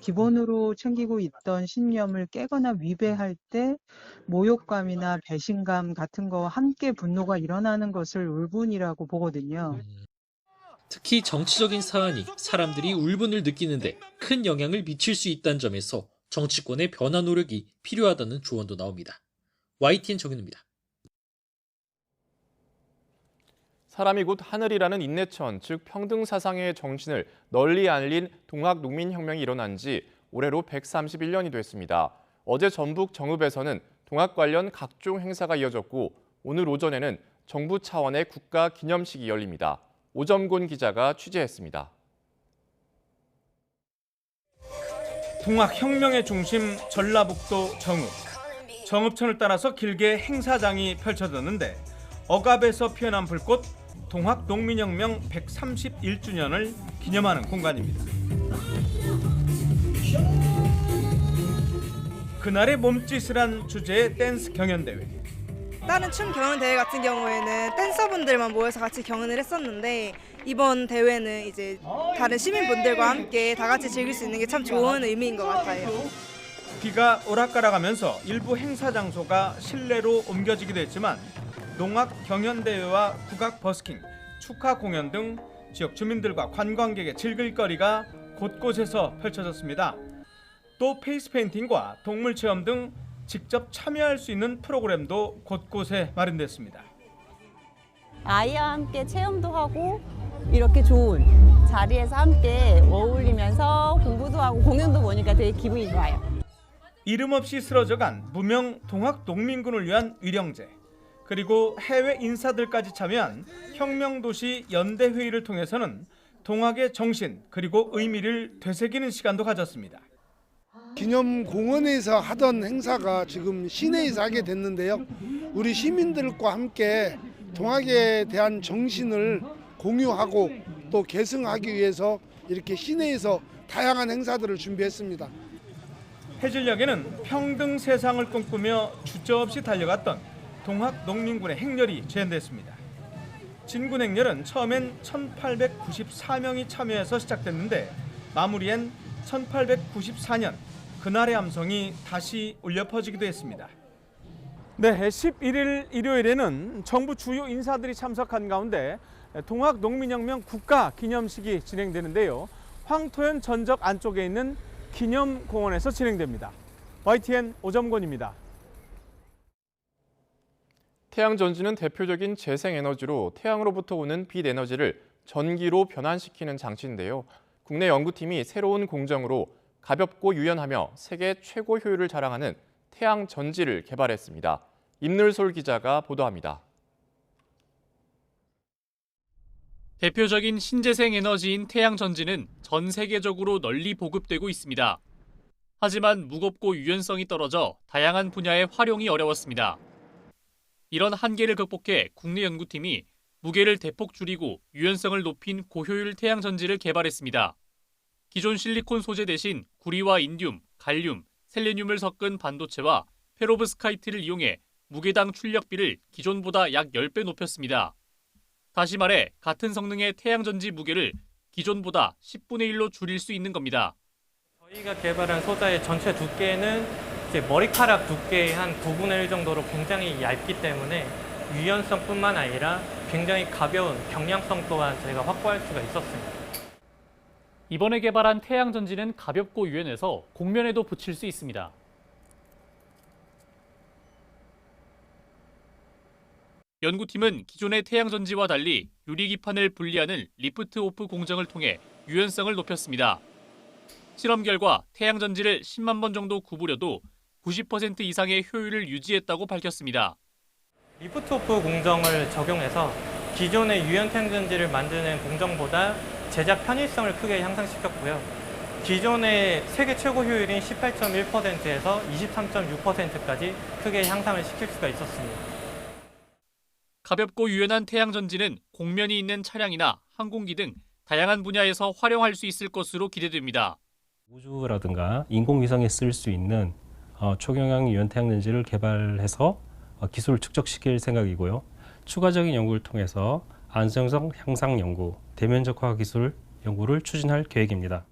기본으로 챙기고 있던 신념을 깨거나 위배할 때 모욕감이나 배신감 같은 거와 함께 분노가 일어나는 것을 울분이라고 보거든요. 특히 정치적인 사안이 사람들이 울분을 느끼는데 큰 영향을 미칠 수 있다는 점에서 정치권의 변화 노력이 필요하다는 조언도 나옵니다. YTN 정윤우입니다. 사람이 곧 하늘이라는 인내천, 즉 평등 사상의 정신을 널리 알린 동학농민혁명이 일어난 지 올해로 131년이 됐습니다. 어제 전북 정읍에서는 동학 관련 각종 행사가 이어졌고 오늘 오전에는 정부 차원의 국가 기념식이 열립니다. 오점곤 기자가 취재했습니다. 동학혁명의 중심 전라북도 정읍. 정읍천을 따라서 길게 행사장이 펼쳐졌는데 억압에서 피어난 불꽃 동학농민혁명 131주년을 기념하는 공간입니다. 그날의 몸짓을 한 주제의 댄스 경연대회. 다른 춤 경연대회 같은 경우에는 댄서분들만 모여서 같이 경연을 했었는데 이번 대회는 이제 다른 시민분들과 함께 다 같이 즐길 수 있는 게 참 좋은 의미인 것 같아요. 비가 오락가락하면서 일부 행사 장소가 실내로 옮겨지기도 했지만 농악 경연대회와 국악 버스킹, 축하 공연 등 지역 주민들과 관광객의 즐길 거리가 곳곳에서 펼쳐졌습니다. 또 페이스 페인팅과 동물 체험 등 직접 참여할 수 있는 프로그램도 곳곳에 마련됐습니다. 아이와 함께 체험도 하고 이렇게 좋은 자리에서 함께 어울리면서 공부도 하고 공연도 보니까 되게 기분이 좋아요. 이름 없이 쓰러져간 무명 동학 농민군을 위한 위령제, 그리고 해외 인사들까지 참여한 혁명도시 연대회의를 통해서는 동학의 정신 그리고 의미를 되새기는 시간도 가졌습니다. 기념공원에서 하던 행사가 지금 시내에서 하게 됐는데요. 우리 시민들과 함께 동학에 대한 정신을 공유하고 또 계승하기 위해서 이렇게 시내에서 다양한 행사들을 준비했습니다. 해질녘에는 평등 세상을 꿈꾸며 주저없이 달려갔던 동학 농민군의 행렬이 재현됐습니다. 진군 행렬은 처음엔 1894명이 참여해서 시작됐는데 마무리엔 1894년 그날의 함성이 다시 울려 퍼지기도 했습니다. 네, 11일 일요일에는 정부 주요 인사들이 참석한 가운데 동학 농민혁명 국가 기념식이 진행되는데요. 황토현 전적 안쪽에 있는 기념공원에서 진행됩니다. YTN 오점곤입니다. 태양 전지는 대표적인 재생에너지로 태양으로부터 오는 빛 에너지를 전기로 변환시키는 장치인데요. 국내 연구팀이 새로운 공정으로 가볍고 유연하며 세계 최고 효율을 자랑하는 태양 전지를 개발했습니다. 임늘솔 기자가 보도합니다. 대표적인 신재생 에너지인 태양 전지는 전 세계적으로 널리 보급되고 있습니다. 하지만 무겁고 유연성이 떨어져 다양한 분야의 활용이 어려웠습니다. 이런 한계를 극복해 국내 연구팀이 무게를 대폭 줄이고 유연성을 높인 고효율 태양 전지를 개발했습니다. 기존 실리콘 소재 대신 구리와 인듐, 갈륨, 셀레늄을 섞은 반도체와 페로브스카이트를 이용해 무게당 출력비를 기존보다 약 10배 높였습니다. 다시 말해 같은 성능의 태양 전지 무게를 기존보다 10분의 1로 줄일 수 있는 겁니다. 저희가 개발한 소자의 전체 두께는 이제 머리카락 두께의 한 9분의 1 정도로 굉장히 얇기 때문에 유연성뿐만 아니라 굉장히 가벼운 경량성 또한 저희가 확보할 수가 있었습니다. 이번에 개발한 태양 전지는 가볍고 유연해서 곡면에도 붙일 수 있습니다. 연구팀은 기존의 태양 전지와 달리 유리기판을 분리하는 리프트 오프 공정을 통해 유연성을 높였습니다. 실험 결과 태양 전지를 10만 번 정도 구부려도 90% 이상의 효율을 유지했다고 밝혔습니다. 리프트 오프 공정을 적용해서 기존의 유연 태양 전지를 만드는 공정보다 제작 편의성을 크게 향상시켰고요. 기존의 세계 최고 효율인 18.1%에서 23.6%까지 크게 향상을 시킬 수가 있었습니다. 가볍고 유연한 태양 전지는 공면이 있는 차량이나 항공기 등 다양한 분야에서 활용할 수 있을 것으로 기대됩니다. 우주라든가 인공위성에 쓸 수 있는 초경향 유연 태양 렌즈를 개발해서 기술을 축적시킬 생각이고요. 추가적인 연구를 통해서 안정성 향상 연구, 대면적화 기술 연구를 추진할 계획입니다.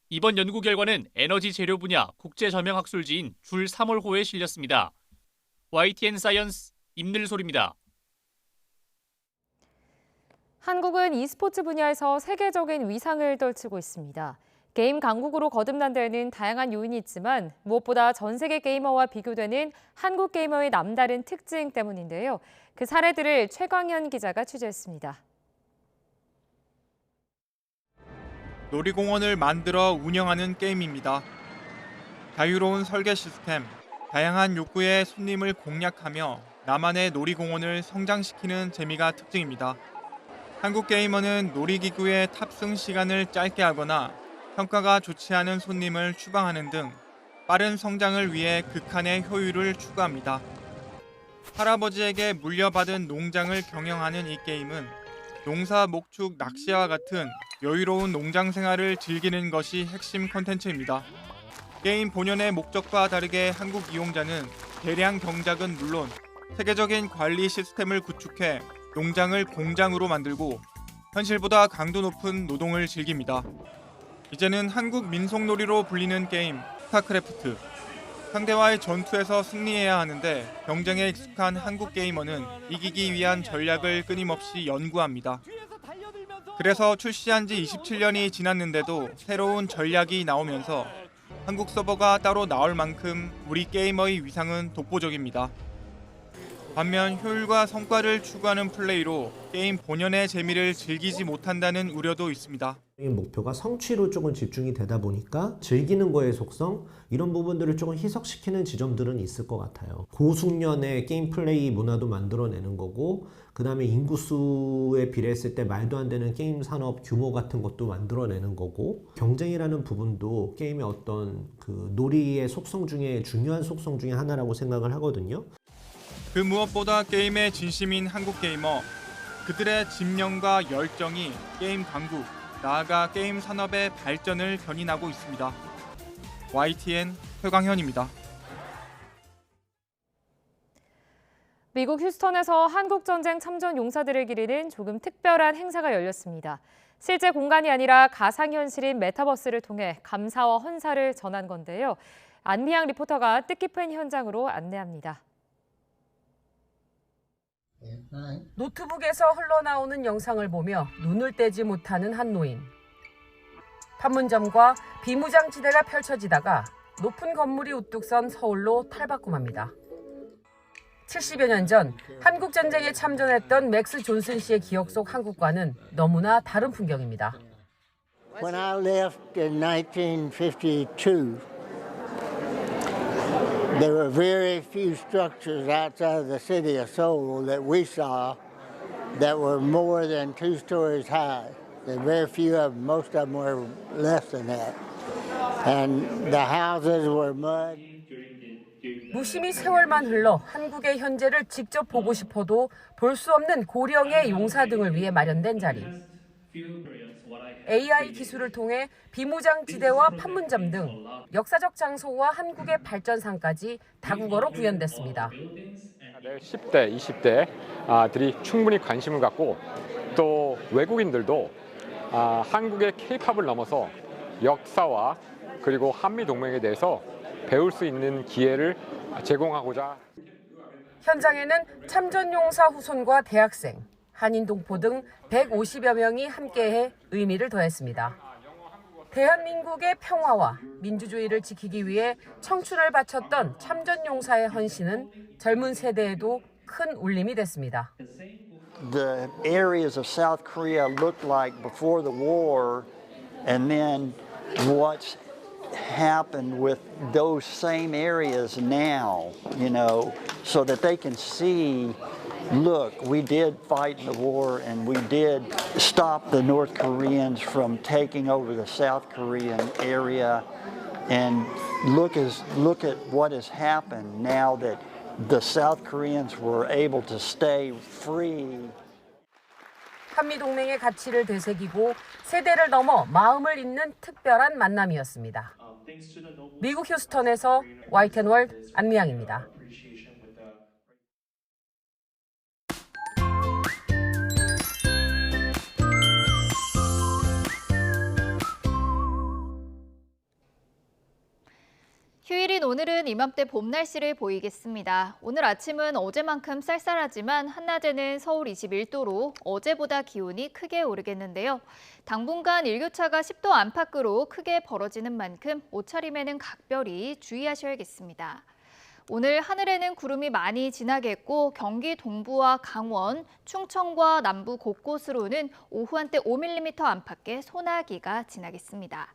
이번 연구 결과는 에너지 재료 분야 국제 저명 학술지인 줄 3월호에 실렸습니다. YTN 사이언스 임늘솔입니다. 한국은 e스포츠 분야에서 세계적인 위상을 떨치고 있습니다. 게임 강국으로 거듭난 데에는 다양한 요인이 있지만 무엇보다 전 세계 게이머와 비교되는 한국 게이머의 남다른 특징 때문인데요. 그 사례들을 최광현 기자가 취재했습니다. 놀이공원을 만들어 운영하는 게임입니다. 자유로운 설계 시스템, 다양한 욕구의 손님을 공략하며 나만의 놀이공원을 성장시키는 재미가 특징입니다. 한국 게이머는 놀이기구의 탑승 시간을 짧게 하거나 평가가 좋지 않은 손님을 추방하는 등 빠른 성장을 위해 극한의 효율을 추구합니다. 할아버지에게 물려받은 농장을 경영하는 이 게임은 농사, 목축, 낚시와 같은 여유로운 농장 생활을 즐기는 것이 핵심 콘텐츠입니다. 게임 본연의 목적과 다르게 한국 이용자는 대량 경작은 물론 세계적인 관리 시스템을 구축해 농장을 공장으로 만들고 현실보다 강도 높은 노동을 즐깁니다. 이제는 한국 민속놀이로 불리는 게임 스타크래프트. 상대와의 전투에서 승리해야 하는데 경쟁에 익숙한 한국 게이머는 이기기 위한 전략을 끊임없이 연구합니다. 그래서 출시한 지 27년이 지났는데도 새로운 전략이 나오면서 한국 서버가 따로 나올 만큼 우리 게이머의 위상은 독보적입니다. 반면 효율과 성과를 추구하는 플레이로 게임 본연의 재미를 즐기지 못한다는 우려도 있습니다. 목표가 성취로 조금 집중이 되다 보니까 즐기는 거의 속성 이런 부분들을 조금 희석시키는 지점들은 있을 것 같아요. 고숙련의 게임 플레이 문화도 만들어내는 거고 그 다음에 인구수에 비례했을 때 말도 안 되는 게임 산업 규모 같은 것도 만들어내는 거고 경쟁이라는 부분도 게임의 어떤 그 놀이의 속성 중에 중요한 속성 중에 하나라고 생각을 하거든요. 그 무엇보다 게임에 진심인 한국 게이머, 그들의 집념과 열정이 게임 강국, 나아가 게임 산업의 발전을 견인하고 있습니다. YTN 최광현입니다. 미국 휴스턴에서 한국전쟁 참전 용사들을 기리는 조금 특별한 행사가 열렸습니다. 실제 공간이 아니라 가상현실인 메타버스를 통해 감사와 헌사를 전한 건데요. 안미향 리포터가 뜻깊은 현장으로 안내합니다. 노트북에서 흘러나오는 영상을 보며 눈을 떼지 못하는 한 노인. 판문점과 비무장지대가 펼쳐지다가 높은 건물이 우뚝 선 서울로 탈바꿈합니다. 70여 년 전 한국전쟁에 참전했던 맥스 존슨 씨의 기억 속 한국과는 너무나 다른 풍경입니다. When I left in 1952, there were very few structures outside of the city of Seoul that we saw that were more than 2 stories high. There were very few of them. Most of them were less than that. And the houses were mud. 무심히 세월만 흘러 한국의 현재를 직접 보고 싶어도 볼 수 없는 고령의 용사 등을 위해 마련된 자리. AI 기술을 통해 비무장지대와 판문점 등 역사적 장소와 한국의 발전상까지 다국어로 구현됐습니다. 10대, 20대들이 충분히 관심을 갖고 또 외국인들도 한국의 K-팝을 넘어서 역사와 그리고 한미동맹에 대해서 배울 수 있는 기회를 제공하고자. 현장에는 참전용사 후손과 대학생, 한인 동포 등 150여 명이 함께해 의미를 더했습니다. 대한민국의 평화와 민주주의를 지키기 위해 청춘을 바쳤던 참전용사의 헌신은 젊은 세대에도 큰 울림이 됐습니다. The areas of South Korea looked like before the war, and then what's happened with those same areas now, you know, so that they can see, look, we did fight in the war and we did stop the North Koreans from taking over the South Korean area, and look at what has happened now that the South Koreans were able to stay free. 한미 동맹의 가치를 되새기고 세대를 넘어 마음을 잇는 특별한 만남이었습니다. 미국 휴스턴에서 YTN월드 안미양입니다. 휴일인 오늘은 이맘때 봄 날씨를 보이겠습니다. 오늘 아침은 어제만큼 쌀쌀하지만 한낮에는 서울 21도로 어제보다 기온이 크게 오르겠는데요. 당분간 일교차가 10도 안팎으로 크게 벌어지는 만큼 옷차림에는 각별히 주의하셔야겠습니다. 오늘 하늘에는 구름이 많이 지나겠고 경기 동부와 강원, 충청과 남부 곳곳으로는 오후 한때 5mm 안팎의 소나기가 지나겠습니다.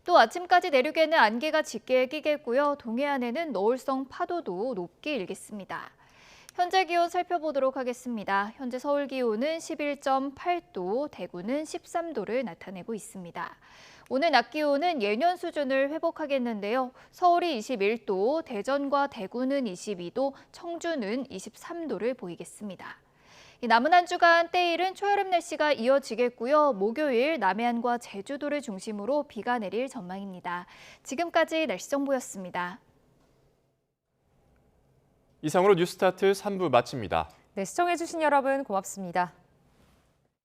또 아침까지 내륙에는 안개가 짙게 끼겠고요. 동해안에는 너울성 파도도 높게 일겠습니다. 현재 기온 살펴보도록 하겠습니다. 현재 서울 기온은 11.8도, 대구는 13도를 나타내고 있습니다. 오늘 낮 기온은 예년 수준을 회복하겠는데요. 서울이 21도, 대전과 대구는 22도, 청주는 23도를 보이겠습니다. 남은 한 주간 때일은 초여름 날씨가 이어지겠고요. 목요일 남해안과 제주도를 중심으로 비가 내릴 전망입니다. 지금까지 날씨 정보였습니다. 이상으로 뉴스타트 3부 마칩니다. 네, 시청해주신 여러분 고맙습니다.